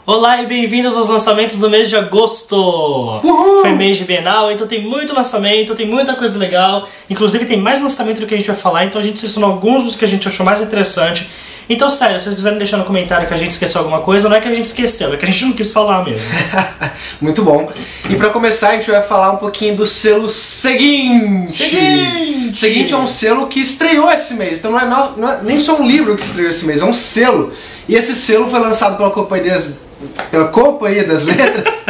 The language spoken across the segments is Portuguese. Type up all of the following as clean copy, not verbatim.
Olá e bem-vindos aos lançamentos do mês de agosto! Uhul! Foi mês de Bienal, então tem muito lançamento, tem muita coisa legal. Inclusive tem mais lançamento do que a gente vai falar, então a gente selecionou alguns dos que a gente achou mais interessante. Então, sério, se vocês quiserem deixar no comentário que a gente esqueceu alguma coisa, não é que a gente esqueceu, é que a gente não quis falar mesmo. Muito bom. E pra começar, a gente vai falar um pouquinho do selo Seguinte! Seguinte é um selo que estreou esse mês, então não é nem só um livro que estreou esse mês, é um selo. E esse selo foi lançado pela Companhia das Letras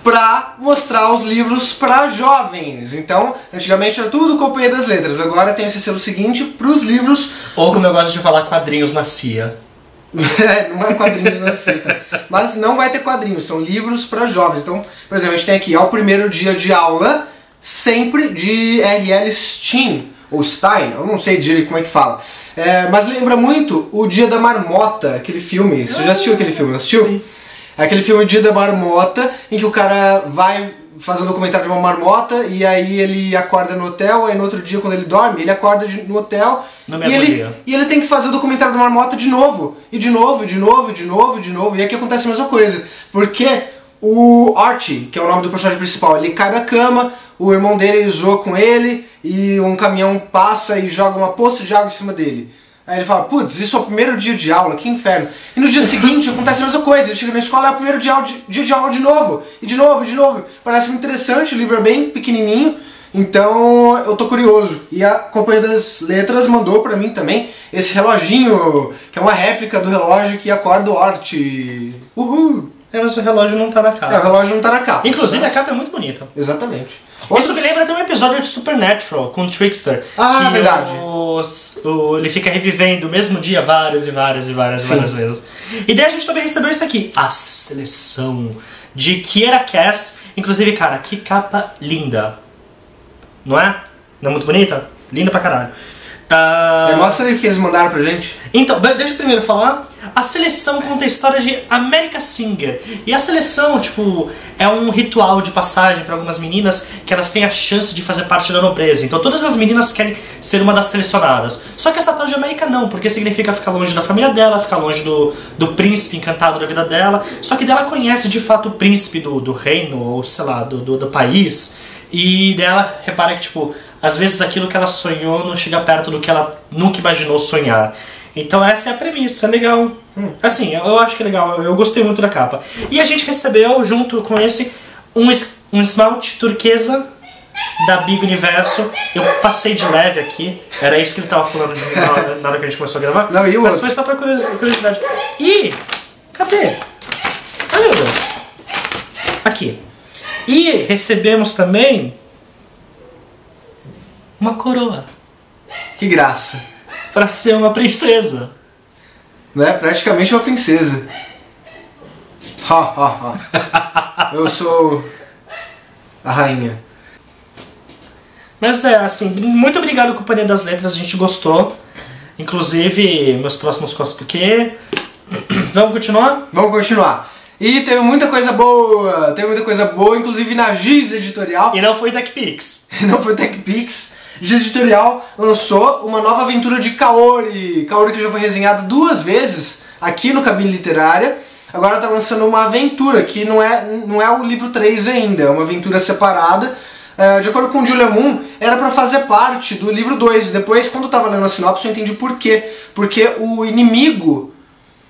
para mostrar os livros para jovens. Então, antigamente era tudo Companhia das Letras, agora tem esse selo Seguinte para os livros... Ou como eu gosto de falar, quadrinhos na CIA. Não é quadrinhos na CIA, mas não vai ter quadrinhos, são livros para jovens. Então, por exemplo, a gente tem aqui, ao primeiro dia de aula, sempre de R.L. Stein, ou Stein, eu não sei direito como é que fala. Mas lembra muito o Dia da Marmota, aquele filme. Você já assistiu aquele filme, não assistiu? Sim. Aquele filme Dia da Marmota, em que o cara vai fazer um documentário de uma marmota e aí ele acorda no hotel, aí no outro dia, quando ele dorme, ele acorda no hotel No mesmo dia. E ele tem que fazer o documentário da marmota de novo. E de novo, de novo, de novo, de novo. E aqui acontece a mesma coisa. Porque o Archie, que é o nome do personagem principal, ele cai da cama, o irmão dele zoa com ele e um caminhão passa e joga uma poça de água em cima dele. Aí ele fala, putz, isso é o primeiro dia de aula, que inferno. E no dia seguinte acontece a mesma coisa, ele chega na escola, é o primeiro dia de aula de novo. E de novo, e de novo. Parece muito interessante, o livro é bem pequenininho, então eu tô curioso. E a Companhia das Letras mandou pra mim também esse reloginho, que é uma réplica do relógio que acorda o Archie. Uhul! Mas o relógio não tá na capa. O relógio não tá na capa. Inclusive a capa é muito bonita. Exatamente. Isso me lembra até um episódio de Supernatural com o Trickster. Ah, verdade. Ele fica revivendo o mesmo dia várias vezes. E daí a gente também recebeu isso aqui. A seleção de Kiera Cass. Inclusive, cara, que capa linda. Não é? Não é muito bonita? Linda pra caralho. Mostra aí o que eles mandaram pra gente. Então, deixa eu primeiro falar. A seleção conta a história de America Singer. E a seleção, tipo, é um ritual de passagem para algumas meninas que elas têm a chance de fazer parte da nobreza. Então todas as meninas querem ser uma das selecionadas. Só que essa tal de América não, porque significa ficar longe da família dela, ficar longe do príncipe encantado da vida dela. Só que dela conhece de fato o príncipe do reino, ou sei lá, do país. E dela repara que, tipo, às vezes aquilo que ela sonhou não chega perto do que ela nunca imaginou sonhar. Então essa é a premissa, é legal. Assim, eu acho que é legal, eu gostei muito da capa. E a gente recebeu, junto com esse, um esmalte turquesa da Big Universo. Eu passei de leve aqui, era isso que ele tava falando de mim na hora que a gente começou a gravar. Não, e o mas outro? foi só pra curiosidade. E, cadê? Ai meu Deus. Aqui. E recebemos também uma coroa. Que graça. Pra ser uma princesa. Né? Praticamente uma princesa. Eu sou a rainha. Mas assim, muito obrigado Companhia das Letras, a gente gostou. Inclusive, meus próximos cosplay. Vamos continuar? Vamos continuar. E teve muita coisa boa, inclusive na Giz Editorial. E não foi TechPix. Não foi TechPix. Giz Editorial lançou uma nova aventura de Kaori. Kaori que já foi resenhado 2 vezes aqui no Cabine Literária. Agora está lançando uma aventura que não é o livro 3 ainda, é uma aventura separada. De acordo com Julia Moon, era para fazer parte do livro 2. Depois, quando eu estava lendo a sinopse, eu entendi por quê. Porque o inimigo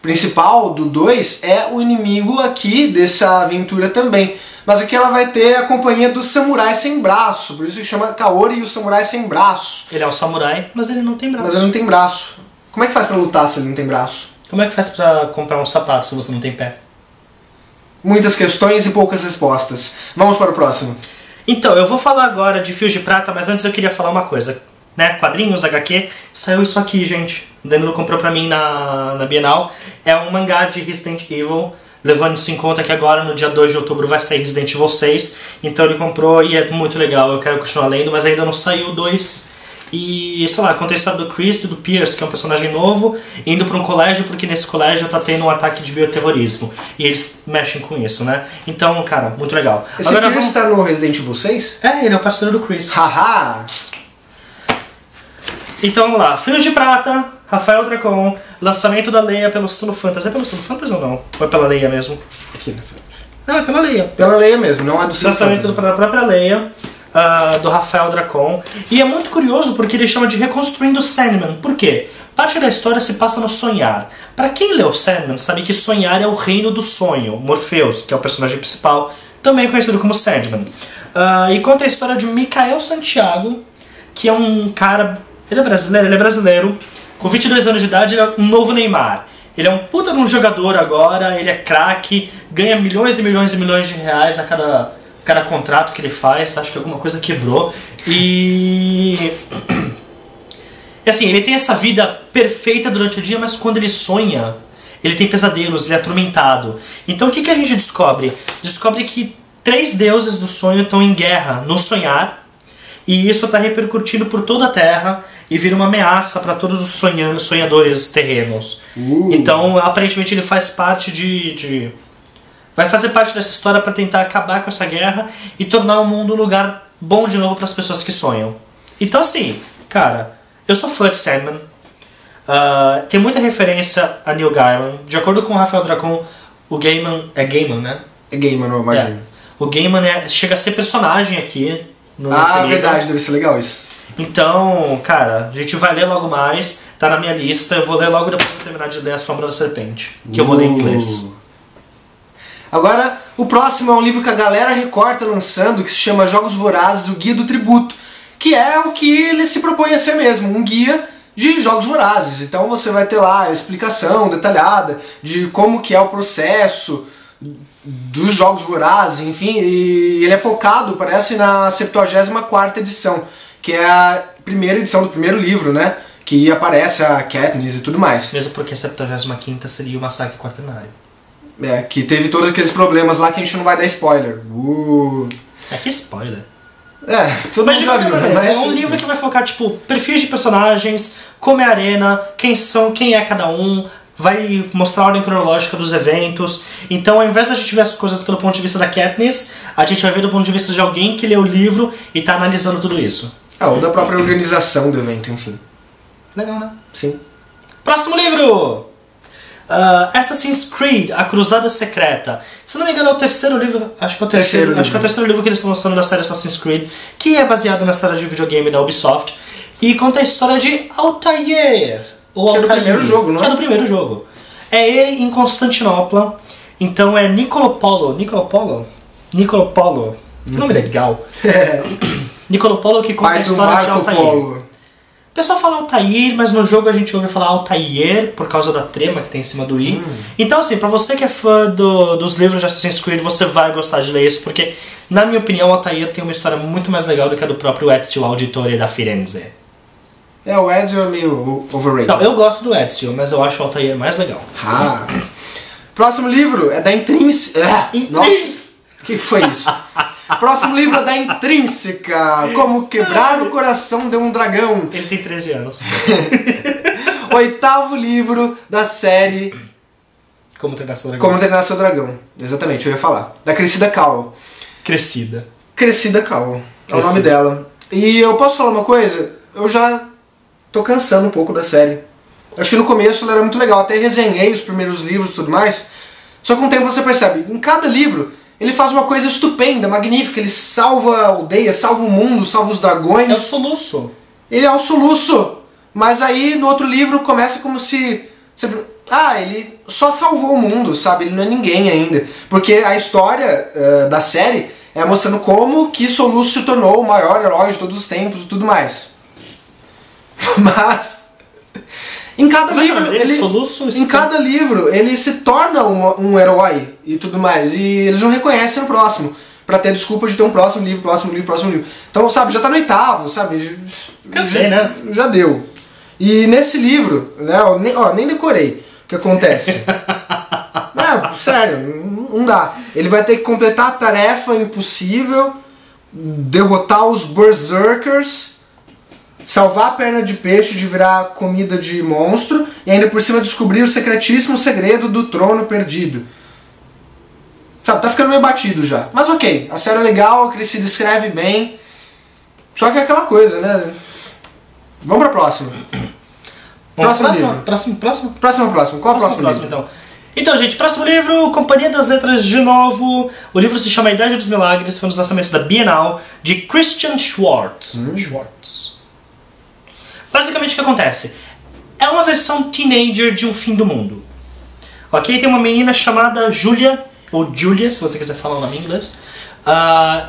principal do 2 é o inimigo aqui dessa aventura também. Mas aqui ela vai ter a companhia do samurai sem braço, por isso que chama Kaori e o samurai sem braço. Ele é um samurai, mas ele não tem braço. Mas ele não tem braço. Como é que faz pra lutar se ele não tem braço? Como é que faz pra comprar um sapato se você não tem pé? Muitas questões e poucas respostas. Vamos para o próximo. Então, eu vou falar agora de Fios de Prata, mas antes eu queria falar uma coisa. Né? Quadrinhos, HQ, saiu isso aqui, gente. O Danilo comprou pra mim na Bienal. É um mangá de Resident Evil, levando isso em conta que agora, no dia 2 de outubro, vai sair Resident Evil 6. Então ele comprou e é muito legal, eu quero continuar lendo, mas ainda não saiu o 2. E, sei lá, conta a história do Chris e do Pierce, que é um personagem novo, indo pra um colégio, porque nesse colégio tá tendo um ataque de bioterrorismo. E eles mexem com isso, né? Então, cara, muito legal. Esse agora Pierce tá no Resident Evil 6? É, ele é o parceiro do Chris. Haha! Então vamos lá. Fios de Prata, Rafael Dracon, lançamento da Leia pelo Selo Fantasy. É pelo Selo Fantasy ou não? Ou é pela Leia mesmo? Aqui na frente. Não, é pela Leia. Pela Leia mesmo, não é do Selo Lançamento Fantasy. da própria Leia, do Rafael Dracon. E é muito curioso porque ele chama de Reconstruindo Sandman. Por quê? Parte da história se passa no sonhar. Para quem leu Sandman, sabe que sonhar é o reino do sonho. Morpheus, que é o personagem principal, também conhecido como Sandman. E conta a história de Micael Santiago, que é um cara... Ele é brasileiro, com 22 anos de idade, ele é um novo Neymar. Ele é um puta de um jogador agora, ele é craque, ganha milhões e milhões e milhões de reais a cada contrato que ele faz, acho que alguma coisa quebrou. E assim, ele tem essa vida perfeita durante o dia, mas quando ele sonha, ele tem pesadelos, ele é atormentado. Então o que a gente descobre? Descobre que 3 deuses do sonho estão em guerra no sonhar, e isso está repercutindo por toda a Terra e vira uma ameaça para todos os sonhadores terrenos. Então, aparentemente, ele faz parte vai fazer parte dessa história para tentar acabar com essa guerra e tornar o mundo um lugar bom de novo para as pessoas que sonham. Então, assim, cara, eu sou fã de Sandman. Tem muita referência a Neil Gaiman. De acordo com o Rafael Dracon, o Gaiman... É Gaiman, né? É Gaiman, eu imagino. O Gaiman chega a ser personagem aqui. Verdade, deve ser legal isso. Então, cara, a gente vai ler logo mais, tá na minha lista, eu vou ler logo depois de eu terminar de ler A Sombra da Serpente, que eu vou ler em inglês. Agora, o próximo é um livro que a galera Record tá lançando, que se chama Jogos Vorazes, o Guia do Tributo, que é o que ele se propõe a ser mesmo, um guia de jogos vorazes. Então você vai ter lá a explicação detalhada de como que é o processo dos jogos vorazes, enfim, e ele é focado, parece, na 74ª edição, que é a primeira edição do primeiro livro, né, que aparece a Katniss e tudo mais. Mesmo porque a 75ª seria o Massacre Quaternário. Que teve todos aqueles problemas lá que a gente não vai dar spoiler. Que spoiler. Todo mundo já viu, né? É um livro que vai focar, tipo, perfis de personagens, como é a arena, quem é cada um, vai mostrar a ordem cronológica dos eventos. Então, ao invés de a gente ver as coisas pelo ponto de vista da Katniss, a gente vai ver do ponto de vista de alguém que lê o livro e tá analisando tudo isso. Ou da própria organização do evento, enfim. Legal, né? Sim. Próximo livro! Assassin's Creed, A Cruzada Secreta. Se não me engano é o terceiro livro, acho que é o terceiro livro que eles estão lançando da série Assassin's Creed, que é baseado na série de videogame da Ubisoft, e conta a história de Altair. Que é do primeiro jogo, não é? Que é do primeiro jogo. É ele em Constantinopla, então é Niccolo Polo. Que nome legal. Niccolo Polo, que conta a história de Altair. Polo. O pessoal fala Altair, mas no jogo a gente ouve falar Altair por causa da trema que tem em cima do I. Então, assim, pra você que é fã dos livros de Assassin's Creed, você vai gostar de ler isso, porque, na minha opinião, Altair tem uma história muito mais legal do que a do próprio Ezio Auditore da Firenze. O Ezio é meio overrated. Não, eu gosto do Ezio, mas eu acho o Altair mais legal. Próximo livro é da Intrínseca. Nossa, que foi isso? Próximo livro é da Intrínseca, Como Quebrar o Coração de um Dragão. Ele tem 13 anos. 8º livro da série Como Treinar Seu Dragão. Como Treinar Seu Dragão. Exatamente, eu ia falar. Da Cressida Cowell. Cressida Cowell é o nome dela. E eu posso falar uma coisa? Eu já tô cansando um pouco da série. Acho que no começo ela era muito legal, até resenhei os primeiros livros e tudo mais. Só que com o tempo você percebe, em cada livro ele faz uma coisa estupenda, magnífica. Ele salva a aldeia, salva o mundo, salva os dragões. É o soluço. Ele é o soluço. Mas aí no outro livro começa como se... ele só salvou o mundo, sabe? Ele não é ninguém ainda. Porque a história da série é mostrando como que Soluço se tornou o maior herói de todos os tempos e tudo mais. Mas... Em cada livro ele se torna um herói e tudo mais. E eles não reconhecem no próximo, pra ter desculpa de ter um próximo livro. Então, sabe, já tá no 8º, sabe? Cansei, né? Já deu. E nesse livro, né, nem decorei o que acontece. Sério, não dá. Ele vai ter que completar a tarefa impossível, derrotar os Berserkers, salvar a perna de peixe de virar comida de monstro e ainda por cima descobrir o secretíssimo segredo do trono perdido. Sabe, tá ficando meio batido já. Mas ok, a série é legal, que ele se descreve bem. Só que é aquela coisa, né? Vamos pra próxima. Próximo livro. Próximo. Qual é o próximo livro? Então. Então, gente, próximo livro, Companhia das Letras de novo. O livro se chama A Idade dos Milagres, foi um dos lançamentos da Bienal, de Christian Schwartz. Basicamente, o que acontece? É uma versão teenager de Um Fim do Mundo. Ok? Tem uma menina chamada Julia, ou Julia, se você quiser falar o nome em inglês.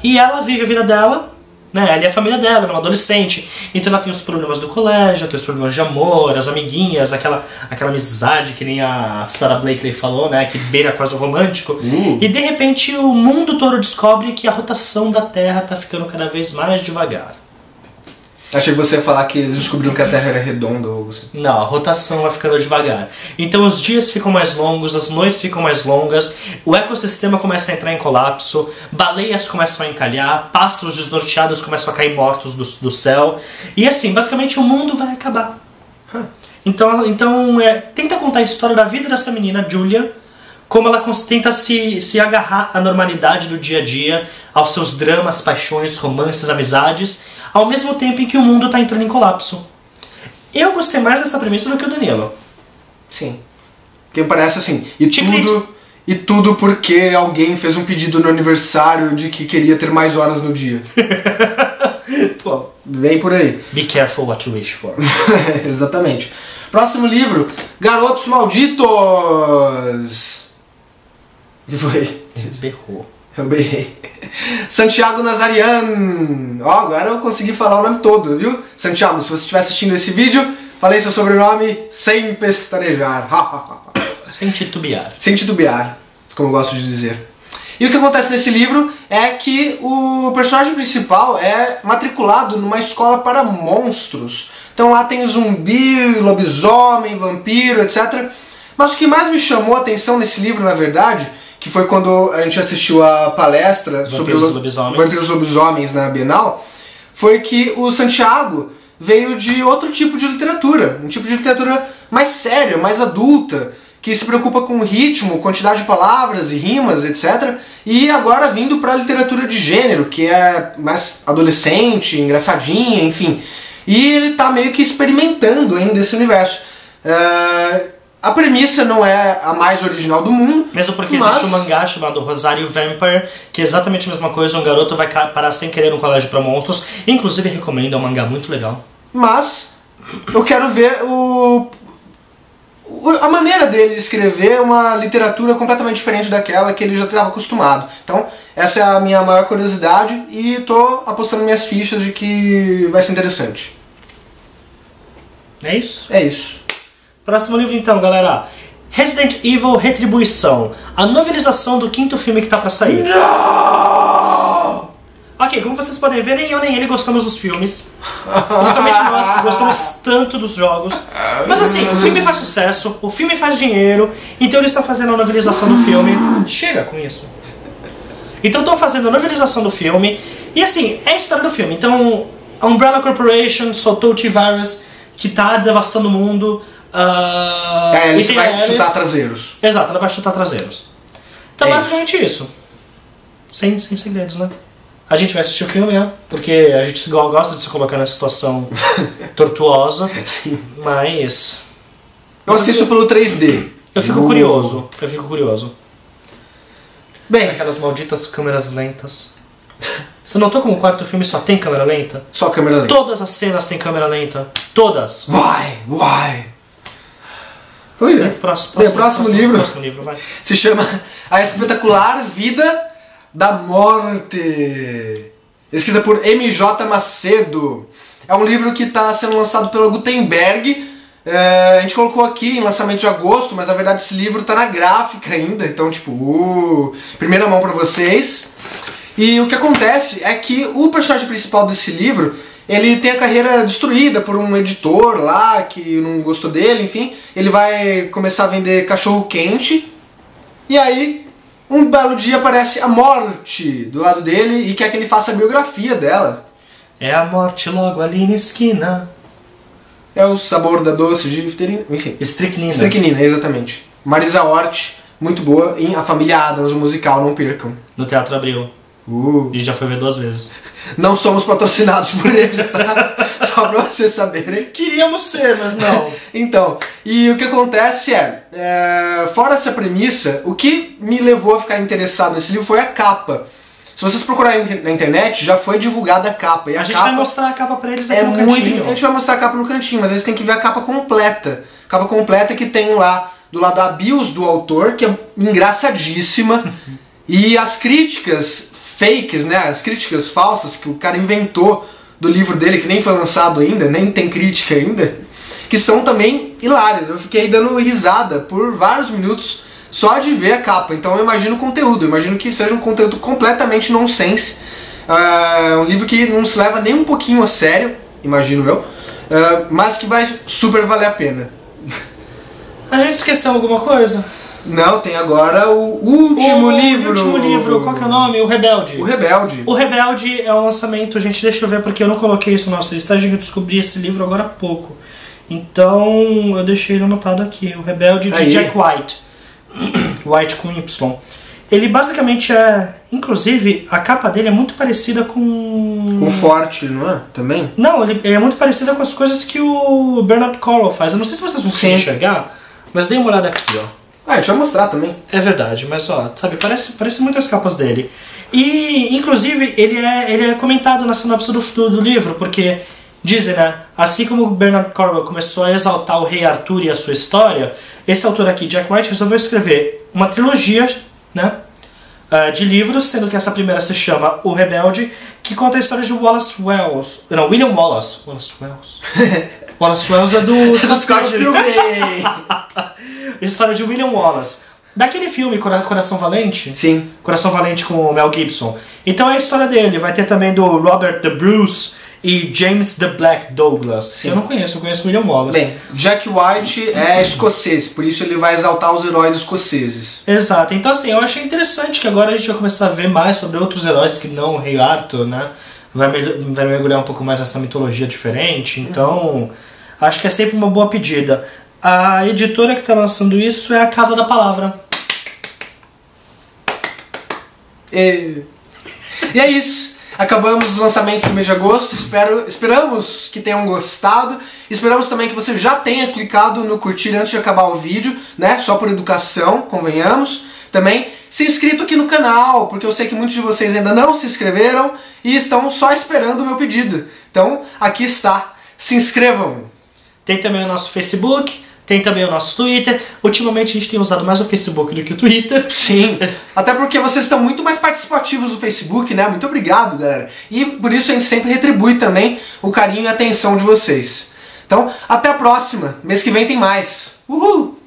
E ela vive a vida dela, né? Ela e a família dela, ela é uma adolescente. Então ela tem os problemas do colégio, tem os problemas de amor, as amiguinhas, aquela amizade que nem a Sarah Blakely falou, né? Que beira quase o romântico. E de repente o mundo todo descobre que a rotação da Terra tá ficando cada vez mais devagar. Achei que você ia falar que eles descobriram que a Terra era redonda ou algo assim. Não, a rotação vai ficando devagar. Então os dias ficam mais longos, as noites ficam mais longas, o ecossistema começa a entrar em colapso, baleias começam a encalhar, pássaros desnorteados começam a cair mortos do céu. E assim, basicamente o mundo vai acabar. Então tenta contar a história da vida dessa menina, Julia, como ela tenta se agarrar à normalidade do dia a dia, aos seus dramas, paixões, romances, amizades, ao mesmo tempo em que o mundo está entrando em colapso. Eu gostei mais dessa premissa do que o Danilo. Sim. Porque parece assim, e tudo porque alguém fez um pedido no aniversário de que queria ter mais horas no dia. Pô, bem por aí. Be careful what you wish for. Exatamente. Próximo livro, Garotos Malditos. E foi? Berrou. Eu berrei. Santiago Nazarian. Agora eu consegui falar o nome todo, viu? Santiago, se você estiver assistindo esse vídeo, falei seu sobrenome sem pestanejar. Sem titubear. Sem titubear, como eu gosto de dizer. E o que acontece nesse livro é que o personagem principal é matriculado numa escola para monstros. Então lá tem zumbi, lobisomem, vampiro, etc. Mas o que mais me chamou a atenção nesse livro, na verdade, que foi quando a gente assistiu a palestra sobre Vampiros Lobisomens na Bienal, foi que o Santiago veio de outro tipo de literatura, um tipo de literatura mais séria, mais adulta, que se preocupa com ritmo, quantidade de palavras e rimas, etc. E agora vindo para a literatura de gênero, que é mais adolescente, engraçadinha, enfim. E ele está meio que experimentando ainda esse universo. A premissa não é a mais original do mundo. Mesmo porque existe um mangá chamado Rosario Vampire, que é exatamente a mesma coisa, um garoto vai parar sem querer no colégio para monstros. Inclusive recomendo, é um mangá muito legal. Mas eu quero ver a maneira dele escrever uma literatura completamente diferente daquela que ele já estava acostumado. Então essa é a minha maior curiosidade e tô apostando minhas fichas de que vai ser interessante. É isso? É isso. Próximo livro então, galera. Resident Evil Retribuição. A novelização do 5º filme que tá pra sair. Não! Ok, como vocês podem ver, nem eu nem ele gostamos dos filmes. Principalmente nós, que gostamos tanto dos jogos. Mas assim, o filme faz sucesso, o filme faz dinheiro, então eles estão fazendo a novelização do filme. Chega com isso. Então estão fazendo a novelização do filme. E assim, é a história do filme. Então, a Umbrella Corporation soltou o T-Virus, que tá devastando o mundo. Ele vai chutar traseiros. Exato, ela vai chutar traseiros. Então basicamente isso. Sem segredos, né? A gente vai assistir o filme, né? Porque a gente gosta de se colocar nessa situação tortuosa. Sim. Mas eu assisto pelo 3D. Eu fico curioso. Bem, aquelas malditas câmeras lentas. Você notou como o quarto filme só tem câmera lenta? Só câmera lenta. Todas as cenas têm câmera lenta. Todas. Why? Oi, próximo livro. Próximo livro, vai. Se chama A Espetacular Vida da Morte, escrita por M.J. Macedo. É um livro que está sendo lançado pela Gutenberg. A gente colocou aqui em lançamento de agosto, mas na verdade esse livro está na gráfica ainda, então tipo, primeira mão para vocês. E o que acontece é que o personagem principal desse livro, ele tem a carreira destruída por um editor lá que não gostou dele, enfim. Ele vai começar a vender cachorro quente. E aí, um belo dia aparece a morte do lado dele e quer que ele faça a biografia dela. É a morte logo ali na esquina. É o sabor da doce de difteria, enfim. Estricnina. Estricnina, exatamente. Marisa Hort, muito boa, em A Família Addams, o musical, não percam. No Teatro Abril. A gente já foi ver 2 vezes. Não somos patrocinados por eles, tá? Só pra vocês saberem. Queríamos ser, mas não. Então, e o que acontece fora essa premissa, o que me levou a ficar interessado nesse livro foi a capa. Se vocês procurarem na internet, já foi divulgada a capa. E a gente vai mostrar a capa pra eles aqui no muito, cantinho. a gente vai mostrar a capa no cantinho, mas eles têm que ver a capa completa. Capa completa que tem lá, do lado da bios do autor, que é engraçadíssima. E as críticas fakes, né, as críticas falsas que o cara inventou do livro dele, que nem foi lançado ainda, nem tem crítica ainda, que são também hilárias. Eu fiquei dando risada por vários minutos só de ver a capa. Então eu imagino o conteúdo, eu imagino que seja um conteúdo completamente nonsense, um livro que não se leva nem um pouquinho a sério, imagino eu, mas que vai super valer a pena. A gente esqueceu alguma coisa? Não, tem agora o último livro. O último livro, qual que é o nome? O Rebelde. O Rebelde. O Rebelde é um lançamento, gente, deixa eu ver, porque eu não coloquei isso na nossa listagem, eu descobri esse livro agora há pouco. Então, eu deixei ele anotado aqui. O Rebelde de Jack White. White com Y. Ele basicamente inclusive, a capa dele é muito parecida com... Com Forte, não é? Também? Não, ele é muito parecida com as coisas que o Bernard Cornwell faz. Eu não sei se vocês vão conseguir enxergar, mas dê uma olhada aqui, ó. Deixa eu mostrar também. É verdade, mas ó, sabe, parece muito as capas dele. E, inclusive, ele é comentado na sinopse do livro, porque dizem, né, assim como o Bernard Cornwell começou a exaltar o rei Arthur e a sua história, esse autor aqui, Jack White, resolveu escrever uma trilogia, né, de livros, sendo que essa primeira se chama O Rebelde, que conta a história de William Wallace. Wallace Wells é do Scott Pilgrim. A história de William Wallace. Daquele filme Coração Valente? Sim. Coração Valente com o Mel Gibson. Então é a história dele. Vai ter também do Robert the Bruce e James the Black Douglas. Sim. Eu não conheço, eu conheço William Wallace. Bem, Jack White é escocês, por isso ele vai exaltar os heróis escoceses. Exato. Então assim, eu achei interessante que agora a gente vai começar a ver mais sobre outros heróis que não o Rei Arthur, né? Vai mergulhar um pouco mais nessa mitologia diferente. Então, acho que é sempre uma boa pedida. A editora que está lançando isso é a Casa da Palavra. E é isso. Acabamos os lançamentos do mês de agosto. Esperamos que tenham gostado. Esperamos também que você já tenha clicado no curtir antes de acabar o vídeo, né? Só por educação, convenhamos. Também se inscrito aqui no canal, porque eu sei que muitos de vocês ainda não se inscreveram e estão só esperando o meu pedido. Então, aqui está. Se inscrevam. Tem também o nosso Facebook, tem também o nosso Twitter. Ultimamente a gente tem usado mais o Facebook do que o Twitter. Sim, até porque vocês estão muito mais participativos no Facebook, né? Muito obrigado, galera. E por isso a gente sempre retribui também o carinho e a atenção de vocês. Então, até a próxima. Mês que vem tem mais. Uhul!